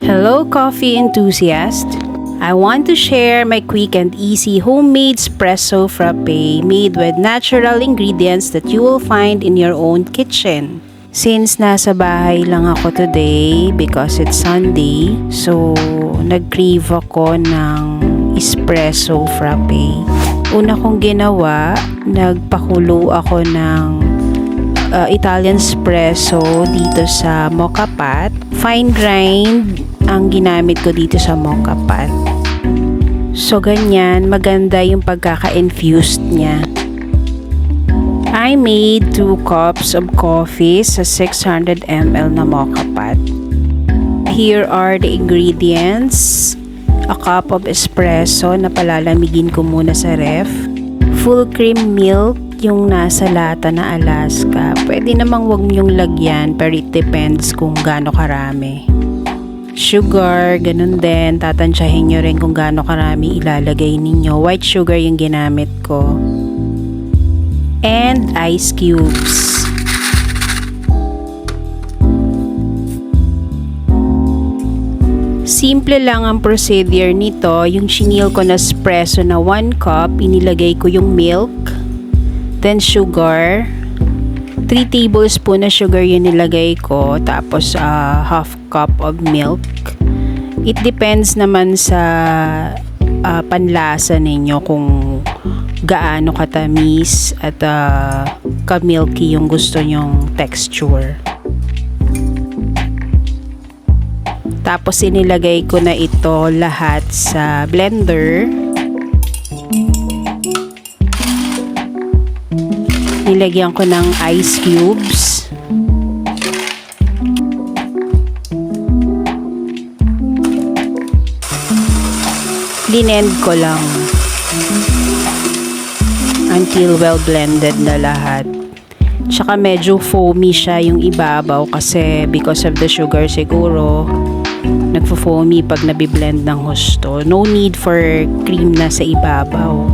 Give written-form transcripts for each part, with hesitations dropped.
Hello coffee enthusiast! I want to share my quick and easy homemade espresso frappe made with natural ingredients that you will find in your own kitchen. Since nasa bahay lang ako today because it's Sunday, so nag-crave ako ng espresso frappe. Una kong ginawa, nagpakulo ako ng Italian espresso dito sa mocha pot. Fine grind ang ginamit ko dito sa mocha pot. So ganyan, maganda yung pagkaka-infused niya. I made 2 cups of coffee sa 600 ml na mocha pot. Here are the ingredients. A cup of espresso na palalamigin ko muna sa ref. Full cream milk, yung nasa lata na Alaska. Pwede namang wag niyong lagyan, pero it depends kung gaano karami. Sugar, ganun din. Tatansyahin nyo rin kung gaano karami ilalagay ninyo. White sugar yung ginamit ko. And ice cubes. Simple lang ang procedure nito. Yung chinil ko na espresso na 1 cup, inilagay ko yung milk, then sugar. 3 tablespoon na sugar yung nilagay ko, tapos half cup of milk. It depends naman sa panlasa ninyo kung gaano katamis at ka-milky yung gusto nyong texture. Tapos inilagay ko na ito lahat sa blender. Nilagyan ko ng ice cubes. Blend ko lang until well blended na lahat. Tsaka medyo foamy siya yung ibabaw kasi because of the sugar siguro nagfo-foamy pag nabiblend ng husto. No need for cream na sa ibabaw.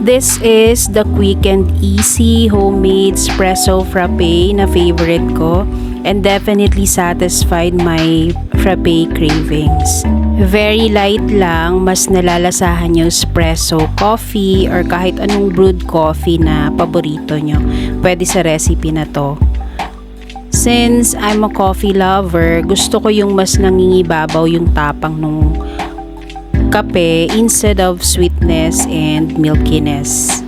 This is the quick and easy homemade espresso frappe na favorite ko and definitely satisfied my frappe cravings. Very light lang, mas nalalasahan yung espresso coffee or kahit anong brewed coffee na paborito nyo. Pwede sa recipe na to. Since I'm a coffee lover, gusto ko yung mas nangingibabaw yung tapang nung kape instead of sweetness and milkiness.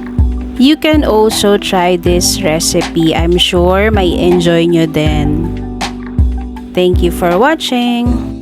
You can also try this recipe. I'm sure may enjoy nyo din. Thank you for watching!